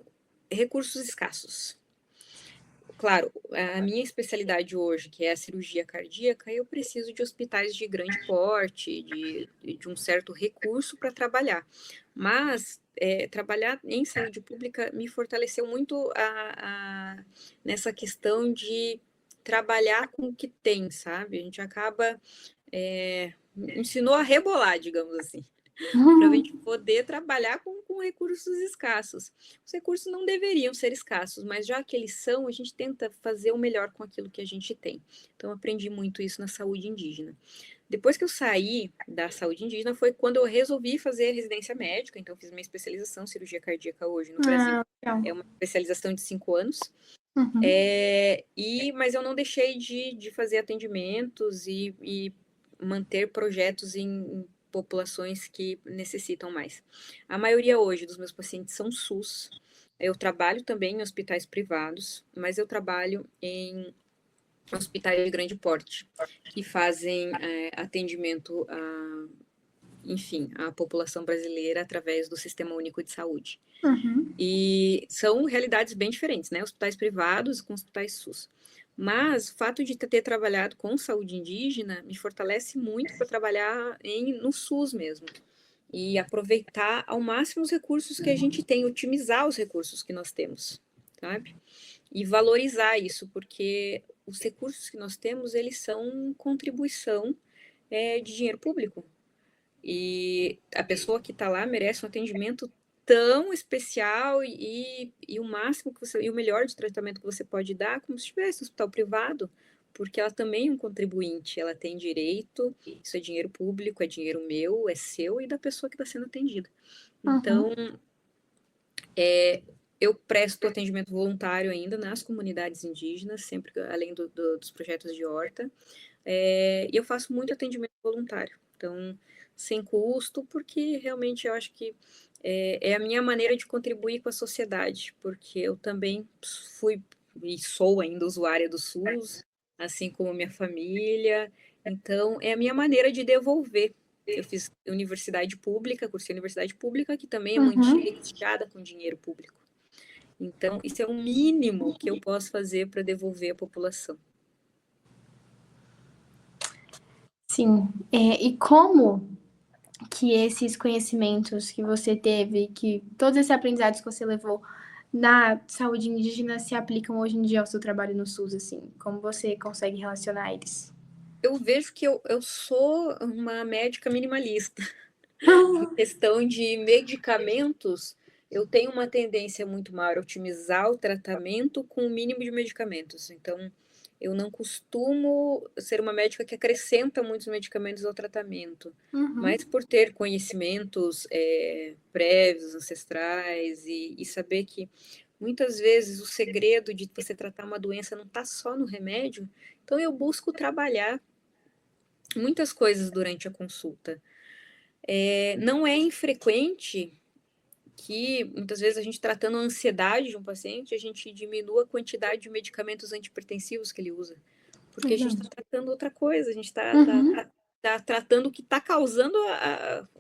recursos escassos. Claro, a minha especialidade hoje, que é a cirurgia cardíaca, eu preciso de hospitais de grande porte, de um certo recurso para trabalhar. Mas trabalhar em saúde pública me fortaleceu muito nessa questão de trabalhar com o que tem, sabe? A gente acaba. Ensinou a rebolar, digamos assim, para a gente poder trabalhar com recursos escassos. Os recursos não deveriam ser escassos, mas já que eles são, a gente tenta fazer o melhor com aquilo que a gente tem. Então, aprendi muito isso na saúde indígena. Depois que eu saí da saúde indígena, foi quando eu resolvi fazer residência médica, então fiz minha especialização em cirurgia cardíaca hoje no Brasil. Ah, legal. É uma especialização de 5 anos. Uhum, Mas eu não deixei de fazer atendimentos e manter projetos em populações que necessitam mais. A maioria hoje dos meus pacientes são SUS. Eu trabalho também em hospitais privados, mas eu trabalho em hospitais de grande porte, que fazem atendimento enfim, à população brasileira através do Sistema Único de Saúde. uhum, E são realidades bem diferentes, né? Hospitais privados com hospitais SUS. Mas o fato de ter trabalhado com saúde indígena me fortalece muito para trabalhar no SUS mesmo. E aproveitar ao máximo os recursos que a gente tem, otimizar os recursos que nós temos, sabe? E valorizar isso, porque os recursos que nós temos, eles são contribuição de dinheiro público. E a pessoa que está lá merece um atendimento tão especial e o máximo que você, e o melhor de tratamento que você pode dar, como se estivesse no hospital privado, porque ela também é um contribuinte, ela tem direito, isso é dinheiro público, é dinheiro meu, é seu e da pessoa que está sendo atendida. uhum. Então, eu presto atendimento voluntário ainda nas comunidades indígenas, sempre além dos projetos de horta, e eu faço muito atendimento voluntário. Então, sem custo, porque realmente eu acho que é a minha maneira de contribuir com a sociedade, porque eu também fui e sou ainda usuária do SUS, assim como minha família. Então, é a minha maneira de devolver. Eu fiz universidade pública, cursei universidade pública, que também é Uhum. financiada com dinheiro público. Então, isso é o mínimo que eu posso fazer para devolver à população. Sim. E como que esses conhecimentos que você teve, que todos esses aprendizados que você levou na saúde indígena se aplicam hoje em dia ao seu trabalho no SUS, assim? Como você consegue relacionar eles? Eu vejo que eu sou uma médica minimalista. Em questão de medicamentos, eu tenho uma tendência muito maior a otimizar o tratamento com o mínimo de medicamentos. Então, eu não costumo ser uma médica que acrescenta muitos medicamentos ao tratamento, Uhum, mas por ter conhecimentos prévios, ancestrais, e saber que muitas vezes o segredo de você tratar uma doença não está só no remédio, então eu busco trabalhar muitas coisas durante a consulta. Não é infrequente que muitas vezes a gente tratando a ansiedade de um paciente, a gente diminua a quantidade de medicamentos antihipertensivos que ele usa, porque a gente está verdade. tratando outra coisa, a gente está Uhum, tratando o que está causando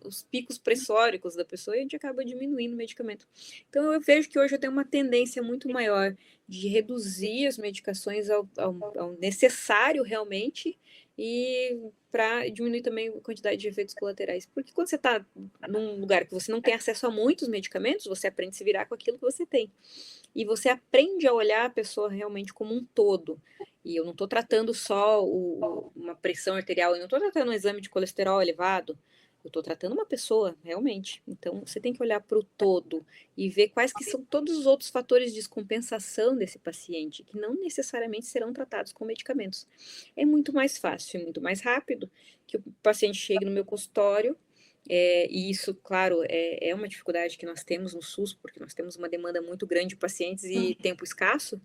os picos pressóricos da pessoa e a gente acaba diminuindo o medicamento. Então eu vejo que hoje eu tenho uma tendência muito maior de reduzir as medicações ao necessário realmente e para diminuir também a quantidade de efeitos colaterais. Porque quando você está num lugar que você não tem acesso a muitos medicamentos, você aprende a se virar com aquilo que você tem. E você aprende a olhar a pessoa realmente como um todo. E eu não estou tratando só uma pressão arterial, eu não estou tratando um exame de colesterol elevado, eu estou tratando uma pessoa, realmente. Então, você tem que olhar para o todo e ver quais que são todos os outros fatores de descompensação desse paciente, que não necessariamente serão tratados com medicamentos. É muito mais fácil, muito mais rápido que o paciente chegue no meu consultório, e isso, claro, é uma dificuldade que nós temos no SUS, porque nós temos uma demanda muito grande de pacientes e tempo escasso,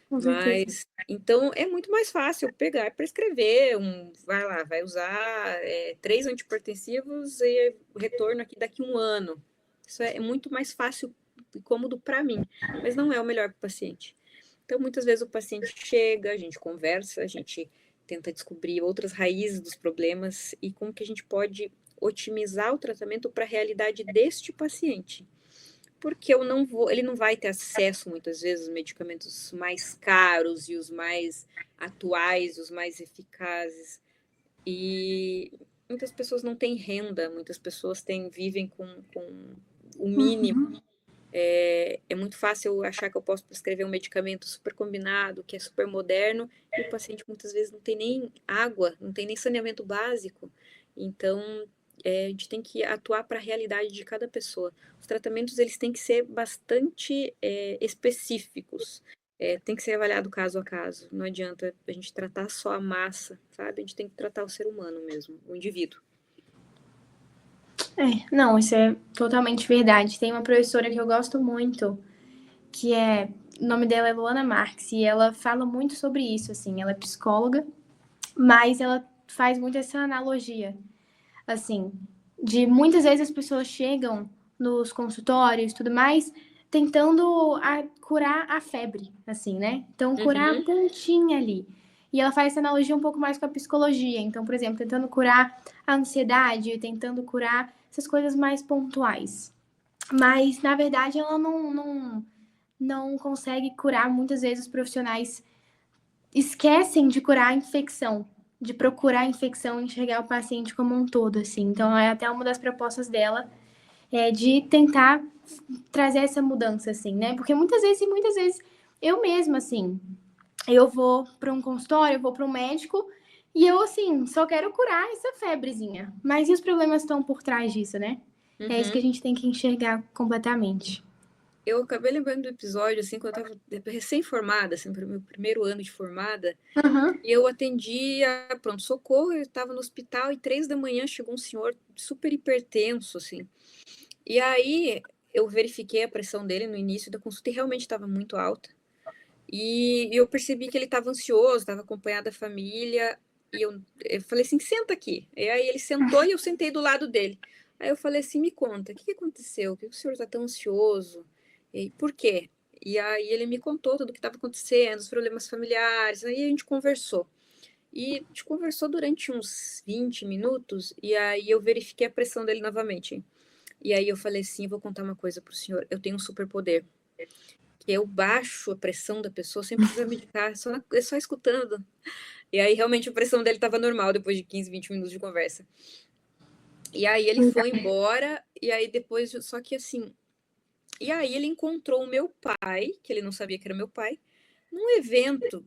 Com certeza. mas então é muito mais fácil pegar e prescrever, vai lá, vai usar 3 antihipertensivos e retorno aqui daqui 1 ano. Isso é muito mais fácil e cômodo para mim, mas não é o melhor para o paciente. Então, muitas vezes o paciente chega, a gente conversa, a gente tenta descobrir outras raízes dos problemas e como que a gente pode otimizar o tratamento para a realidade deste paciente. Porque ele não vai ter acesso, muitas vezes, aos medicamentos mais caros e os mais atuais, os mais eficazes. E muitas pessoas não têm renda, muitas pessoas vivem com o mínimo. É muito fácil eu achar que eu posso prescrever um medicamento super combinado, que é super moderno, e o paciente muitas vezes não tem nem água, não tem nem saneamento básico. Então, a gente tem que atuar para a realidade de cada pessoa. Os tratamentos, eles têm que ser bastante específicos. Tem que ser avaliado caso a caso. Não adianta a gente tratar só a massa, sabe? A gente tem que tratar o ser humano mesmo, o indivíduo. Não, isso é totalmente verdade. Tem uma professora que eu gosto muito, que o nome dela é Luana Marques, e ela fala muito sobre isso, assim, ela é psicóloga, mas ela faz muito essa analogia, assim, de muitas vezes as pessoas chegam nos consultórios e tudo mais, tentando curar a febre, assim, né? Então, curar a Uhum. pontinha ali. E ela faz essa analogia um pouco mais com a psicologia. Então, por exemplo, tentando curar a ansiedade, tentando curar essas coisas mais pontuais. Mas, na verdade, ela não consegue curar. Muitas vezes os profissionais esquecem de curar a infecção, de procurar a infecção e enxergar o paciente como um todo, assim. Então, é até uma das propostas dela, de tentar trazer essa mudança, assim, né? Porque muitas vezes, eu mesma, assim, eu vou para um consultório, eu vou para um médico e eu, assim, só quero curar essa febrezinha. Mas e os problemas estão por trás disso, né? É isso que a Uhum. gente tem que enxergar completamente. Eu acabei lembrando do episódio, assim, quando eu estava recém-formada, assim, no meu primeiro ano de formada, Uhum. e eu atendia pronto-socorro, eu estava no hospital e 3 da manhã chegou um senhor super hipertenso, assim. E aí eu verifiquei a pressão dele no início da consulta e realmente estava muito alta. E eu percebi que ele estava ansioso, estava acompanhado da família, e eu falei assim, senta aqui. E aí ele sentou e eu sentei do lado dele. Aí eu falei assim, me conta, o que aconteceu? Por que o senhor está tão ansioso? E por quê? E aí ele me contou tudo o que estava acontecendo, os problemas familiares, aí a gente conversou. E a gente conversou durante uns 20 minutos, e aí eu verifiquei a pressão dele novamente. E aí eu falei assim, vou contar uma coisa pro senhor, eu tenho um superpoder, que eu baixo a pressão da pessoa sem precisar medicar, só escutando. E aí realmente a pressão dele estava normal depois de 15, 20 minutos de conversa. E aí ele foi embora, e aí depois, só que assim, e aí ele encontrou o meu pai, que ele não sabia que era meu pai, num evento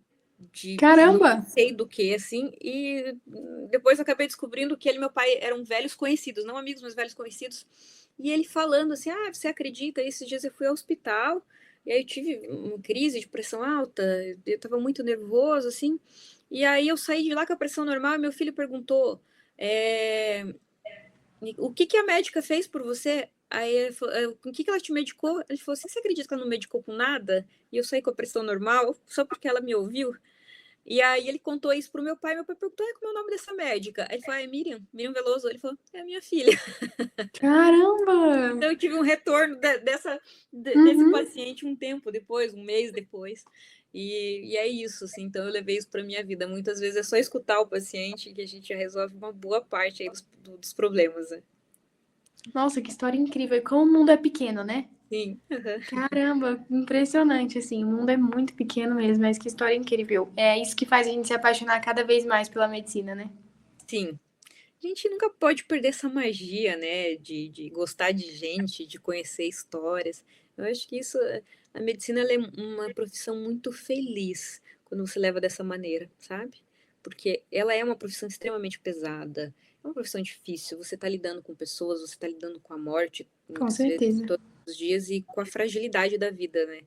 de não Caramba! sei do que, assim, e depois eu acabei descobrindo que ele e meu pai eram velhos conhecidos, não amigos, mas velhos conhecidos. E ele falando assim: ah, você acredita? Esses dias eu fui ao hospital, e aí eu tive uma crise de pressão alta, eu estava muito nervoso, assim, e aí eu saí de lá com a pressão normal, e meu filho perguntou: é, o que a médica fez por você? Aí ele falou, com que ela te medicou? Ele falou assim: você acredita que ela não medicou com nada? E eu saí com a pressão normal, só porque ela me ouviu? E aí ele contou isso pro meu pai perguntou, como é o nome dessa médica? Aí ele falou, é Miriam Veloso. Ele falou, é a minha filha. Caramba! Então eu tive um retorno desse Uhum. paciente um tempo depois, um mês depois. E é isso, assim, então eu levei isso para minha vida. Muitas vezes é só escutar o paciente que a gente já resolve uma boa parte aí dos problemas, né? Nossa, que história incrível. E como o mundo é pequeno, né? Sim. Caramba, impressionante, assim. O mundo é muito pequeno mesmo, mas que história incrível. É isso que faz a gente se apaixonar cada vez mais pela medicina, né? Sim. A gente nunca pode perder essa magia, né, de gostar de gente, de conhecer histórias. Eu acho que a medicina ela é uma profissão muito feliz. quando você leva dessa maneira, sabe? Porque ela é uma profissão extremamente pesada, é uma profissão difícil, você está lidando com pessoas, você está lidando com a morte, Com muitas vezes, certeza. todos os dias, e com a fragilidade da vida, né?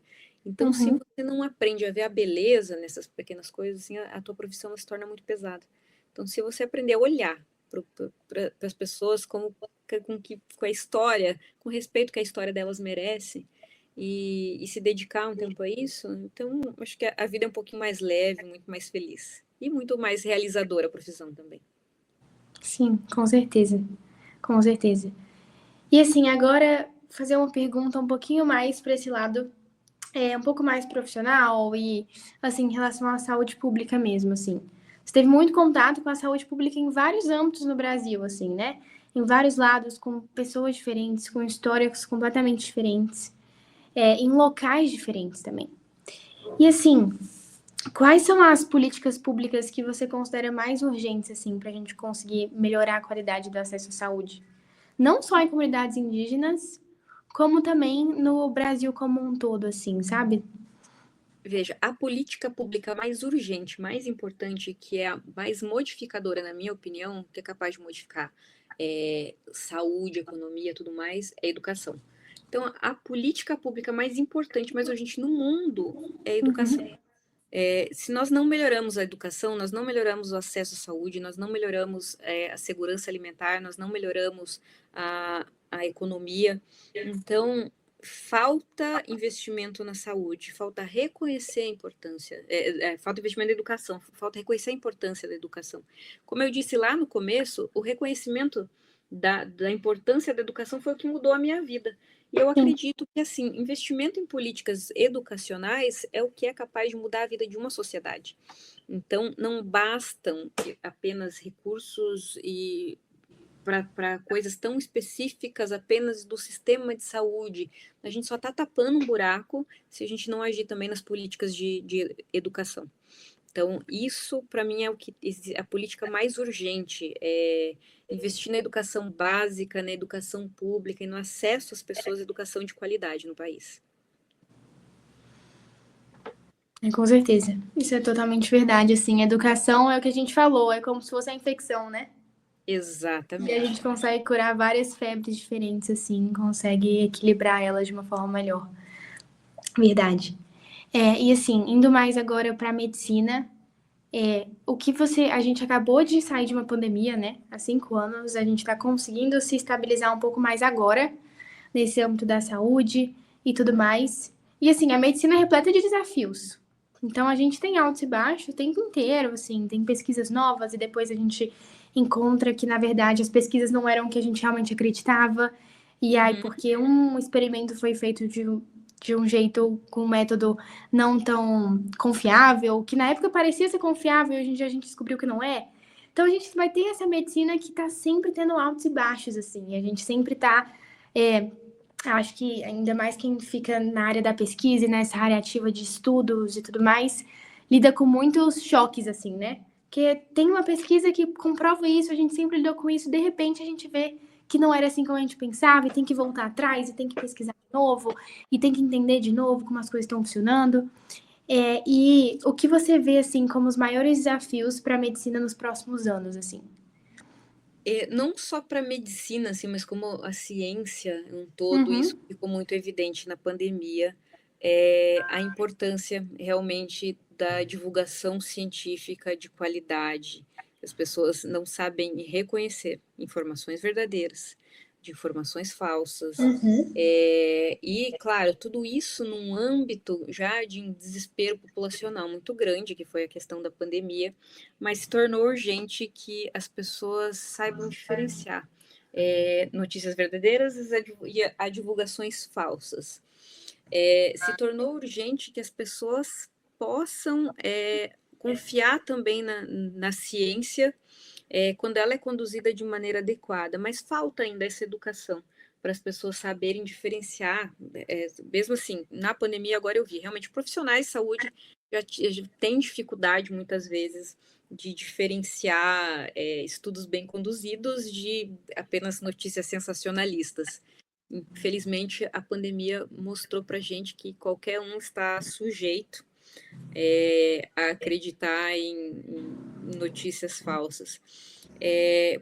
Então, se Uhum. você não aprende a ver a beleza nessas pequenas coisas, assim, a tua profissão ela se torna muito pesada. Então, se você aprender a olhar para as pessoas com a história, com o respeito que a história delas merece, e se dedicar um tempo a isso, então acho que a vida é um pouquinho mais leve, muito mais feliz. E muito mais realizadora a profissão também. Sim, com certeza. Com certeza. E assim, agora fazer uma pergunta um pouquinho mais para esse lado, um pouco mais profissional e assim, em relação à saúde pública mesmo, assim. Você teve muito contato com a saúde pública em vários âmbitos no Brasil, assim, né? Em vários lados, com pessoas diferentes, com histórias completamente diferentes, em locais diferentes também. E assim, quais são as políticas públicas que você considera mais urgentes, assim, para a gente conseguir melhorar a qualidade do acesso à saúde? Não só em comunidades indígenas, como também no Brasil como um todo, assim, sabe? Veja, a política pública mais urgente, mais importante, que é a mais modificadora, na minha opinião, que é capaz de modificar saúde, economia, tudo mais, é a educação. Então, a política pública mais importante, mais urgente no mundo é a educação. Uhum. Se nós não melhoramos a educação, nós não melhoramos o acesso à saúde, nós não melhoramos a segurança alimentar, nós não melhoramos a economia. Então, falta investimento na saúde, falta reconhecer a importância, falta investimento na educação, falta reconhecer a importância da educação. Como eu disse lá no começo, o reconhecimento da importância da educação foi o que mudou a minha vida. E eu Sim, acredito que, assim, investimento em políticas educacionais é o que é capaz de mudar a vida de uma sociedade. Então, não bastam apenas recursos e para coisas tão específicas apenas do sistema de saúde. A gente só está tapando um buraco se a gente não agir também nas políticas de educação. Então, isso, para mim, é a política mais urgente, é investir na educação básica, na educação pública e no acesso às pessoas à educação de qualidade no país. com certeza. Isso é totalmente verdade, assim. Educação é o que a gente falou, é como se fosse a infecção, né? E a gente Exatamente. consegue curar várias febres diferentes, assim, consegue equilibrar elas de uma forma melhor. Verdade. E assim, indo mais agora para a medicina, o que você. A gente acabou de sair de uma pandemia, né? Há 5 anos, a gente está conseguindo se estabilizar um pouco mais agora, nesse âmbito da saúde e tudo mais. E assim, a medicina é repleta de desafios. Então a gente tem altos e baixos o tempo inteiro, assim, tem pesquisas novas e depois a gente encontra que, na verdade, as pesquisas não eram o que a gente realmente acreditava. E aí, Uhum. porque um experimento foi feito de um jeito, com um método não tão confiável, que na época parecia ser confiável, hoje em dia a gente descobriu que não é. Então a gente vai ter essa medicina que tá sempre tendo altos e baixos, assim, a gente sempre tá. Acho que ainda mais quem fica na área da pesquisa e nessa área ativa de estudos e tudo mais, lida com muitos choques, assim, né? Porque tem uma pesquisa que comprova isso, a gente sempre lidou com isso, de repente a gente vê que não era assim como a gente pensava, e tem que voltar atrás, e tem que pesquisar de novo, e tem que entender de novo como as coisas estão funcionando. E o que você vê, assim, como os maiores desafios para a medicina nos próximos anos, assim? Não só para a medicina, assim, mas como a ciência um todo, isso Uhum. ficou muito evidente na pandemia, a importância realmente da divulgação científica de qualidade. As pessoas não sabem reconhecer informações verdadeiras de informações falsas. Uhum. E, claro, tudo isso num âmbito já de um desespero populacional muito grande, que foi a questão da pandemia, mas se tornou urgente que as pessoas saibam diferenciar notícias verdadeiras e a divulgações falsas. Se tornou urgente que as pessoas possam confiar também na ciência quando ela é conduzida de maneira adequada, mas falta ainda essa educação para as pessoas saberem diferenciar, mesmo assim, na pandemia agora eu vi, realmente profissionais de saúde já têm dificuldade muitas vezes de diferenciar estudos bem conduzidos de apenas notícias sensacionalistas. Infelizmente, a pandemia mostrou para a gente que qualquer um está sujeito a acreditar em notícias falsas.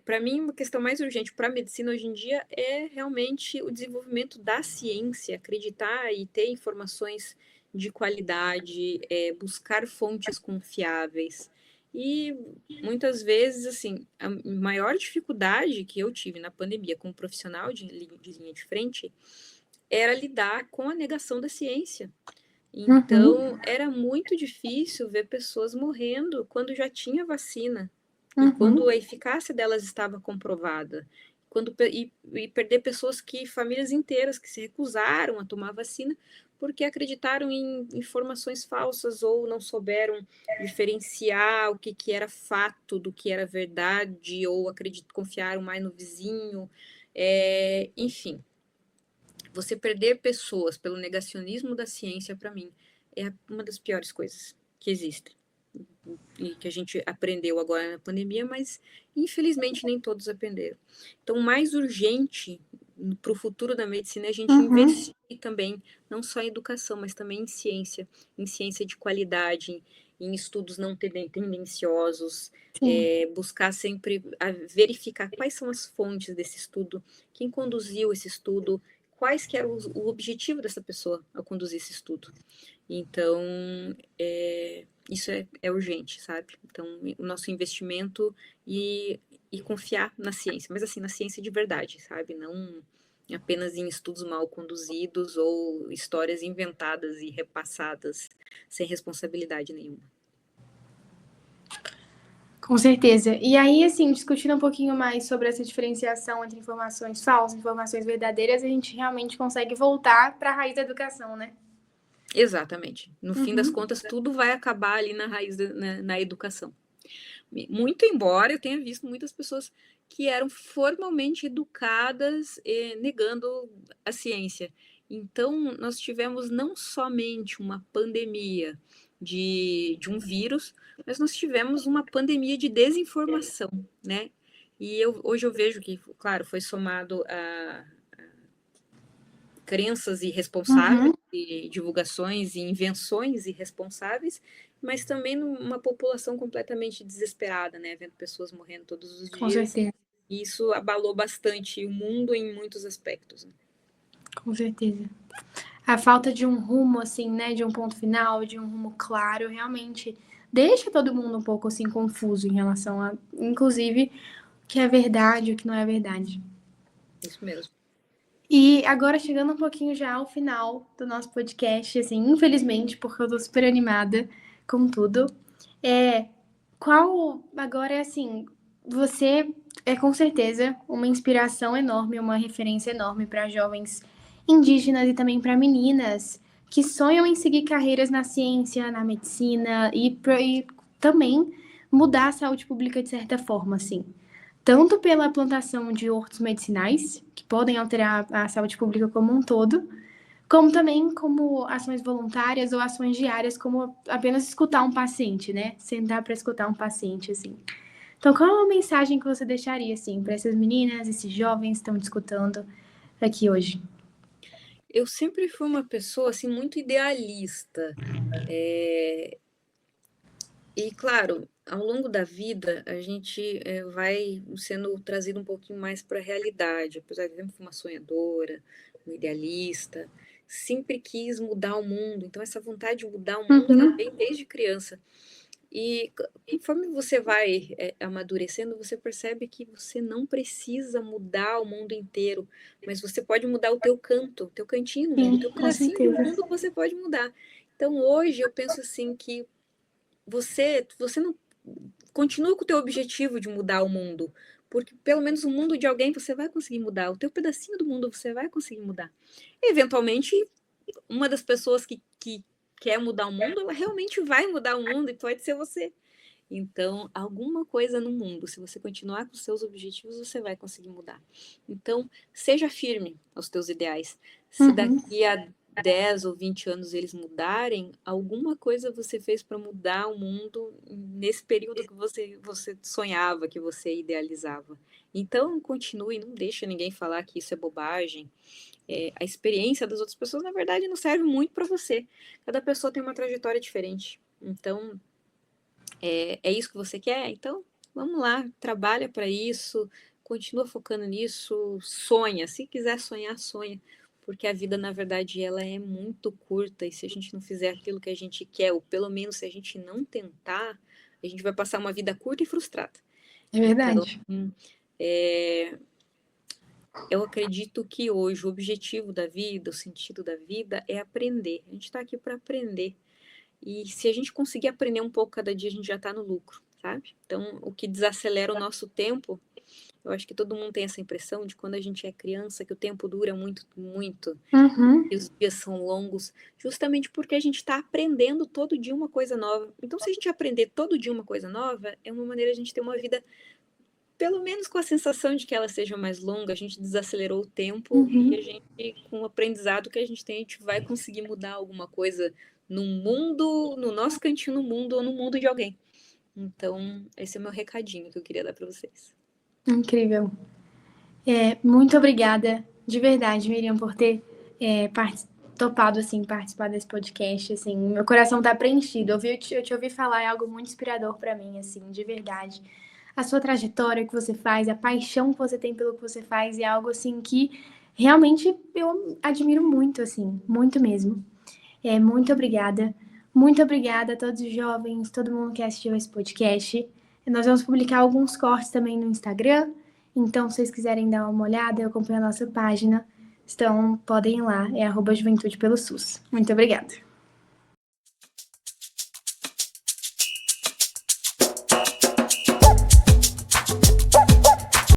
Para mim, uma questão mais urgente para a medicina hoje em dia é realmente o desenvolvimento da ciência, acreditar e ter informações de qualidade, buscar fontes confiáveis. E muitas vezes, assim, a maior dificuldade que eu tive na pandemia como profissional de linha de frente era lidar com a negação da ciência. Então, era muito difícil ver pessoas morrendo quando já tinha vacina e quando a eficácia delas estava comprovada. E perder famílias inteiras que se recusaram a tomar vacina porque acreditaram em informações falsas ou não souberam diferenciar o que era fato do que era verdade, ou confiaram mais no vizinho. Enfim, você perder pessoas pelo negacionismo da ciência, para mim, é uma das piores coisas que existem. E que a gente aprendeu agora na pandemia, mas infelizmente nem todos aprenderam. Então, o mais urgente para o futuro da medicina é a gente investir também, não só em educação, mas também em ciência de qualidade, em estudos não tendenciosos, buscar sempre verificar quais são as fontes desse estudo, quem conduziu esse estudo, quais que era o objetivo dessa pessoa ao conduzir esse estudo. Então, isso é urgente, sabe? Então, o nosso investimento e confiar na ciência, mas assim, na ciência de verdade, sabe? Não apenas em estudos mal conduzidos ou histórias inventadas e repassadas sem responsabilidade nenhuma. Com certeza. E aí, assim, discutindo um pouquinho mais sobre essa diferenciação entre informações falsas e informações verdadeiras, a gente realmente consegue voltar para a raiz da educação, né? Exatamente. No fim das contas, tudo vai acabar ali na raiz, na educação. Muito embora eu tenha visto muitas pessoas que eram formalmente educadas negando a ciência. Então, nós tivemos não somente uma pandemia de um vírus, mas nós tivemos uma pandemia de desinformação, né? E hoje eu vejo que, claro, foi somado a crenças irresponsáveis, e divulgações e invenções irresponsáveis, mas também numa população completamente desesperada, né? Vendo pessoas morrendo todos os dias. Com certeza. E isso abalou bastante o mundo em muitos aspectos. Né? Com certeza. A falta de um rumo, assim, né? De um ponto final, de um rumo claro, realmente deixa todo mundo um pouco, assim, confuso em relação a, inclusive, o que é verdade e o que não é verdade. Isso mesmo. E agora, chegando um pouquinho já ao final do nosso podcast, assim, infelizmente, porque eu tô super animada com tudo, qual agora é assim, você é com certeza uma inspiração enorme, uma referência enorme para jovens indígenas e também para meninas que sonham em seguir carreiras na ciência, na medicina e também mudar a saúde pública de certa forma, assim. Tanto pela plantação de hortos medicinais, que podem alterar a saúde pública como um todo, como também como ações voluntárias ou ações diárias, como apenas escutar um paciente, né? Sentar para escutar um paciente, assim. Então, qual é a mensagem que você deixaria, assim, para essas meninas, esses jovens que estão te escutando aqui hoje? Eu sempre fui uma pessoa, assim, muito idealista. E, claro, ao longo da vida, a gente vai sendo trazido um pouquinho mais para a realidade. Apesar de eu sempre fui uma sonhadora, uma idealista, sempre quis mudar o mundo. Então, essa vontade de mudar o mundo, ela vem desde criança. E conforme você vai amadurecendo, você percebe que você não precisa mudar o mundo inteiro, mas você pode mudar o teu canto, o teu cantinho no mundo, o Sim, teu com pedacinho de certeza. mundo você pode mudar. Então, hoje, eu penso assim que você não continua com o teu objetivo de mudar o mundo, porque pelo menos o mundo de alguém você vai conseguir mudar, o teu pedacinho do mundo você vai conseguir mudar. E, eventualmente, uma das pessoas que quer mudar o mundo, ela realmente vai mudar o mundo e pode ser você. Então, alguma coisa no mundo, se você continuar com os seus objetivos, você vai conseguir mudar. Então, seja firme aos teus ideais. Se daqui a 10 ou 20 anos eles mudarem, alguma coisa você fez para mudar o mundo nesse período que você sonhava, que você idealizava. Então, continue, não deixa ninguém falar que isso é bobagem. A experiência das outras pessoas, na verdade, não serve muito para você. Cada pessoa tem uma trajetória diferente. Então, é isso que você quer? Então, vamos lá, trabalha para isso, continua focando nisso, sonha. Se quiser sonhar, sonha. Porque a vida, na verdade, ela é muito curta. E se a gente não fizer aquilo que a gente quer, ou pelo menos se a gente não tentar, a gente vai passar uma vida curta e frustrada. É Então, verdade. eu acredito que hoje o objetivo da vida, o sentido da vida é aprender. A gente está aqui para aprender. E se a gente conseguir aprender um pouco cada dia, a gente já está no lucro, sabe? Então, o que desacelera o nosso tempo, eu acho que todo mundo tem essa impressão de quando a gente é criança, que o tempo dura muito, muito, Uhum. e os dias são longos, justamente porque a gente está aprendendo todo dia uma coisa nova. Então, se a gente aprender todo dia uma coisa nova, é uma maneira de a gente ter uma vida, pelo menos com a sensação de que ela seja mais longa, a gente desacelerou o tempo e a gente, com o aprendizado que a gente vai conseguir mudar alguma coisa no mundo, no nosso cantinho no mundo ou no mundo de alguém. Então, esse é o meu recadinho que eu queria dar para vocês. Incrível. Muito obrigada, de verdade, Miriam, por ter topado, assim, participar desse podcast, assim, meu coração tá preenchido. Eu te ouvi falar é algo muito inspirador para mim, assim, de verdade. A sua trajetória que você faz, a paixão que você tem pelo que você faz é algo, assim, que realmente eu admiro muito, assim, muito mesmo. Muito obrigada. Muito obrigada a todos os jovens, todo mundo que assistiu esse podcast. Nós vamos publicar alguns cortes também no Instagram. Então, se vocês quiserem dar uma olhada e acompanhar a nossa página, podem ir lá. É @Juventude pelo SUS. Muito obrigada.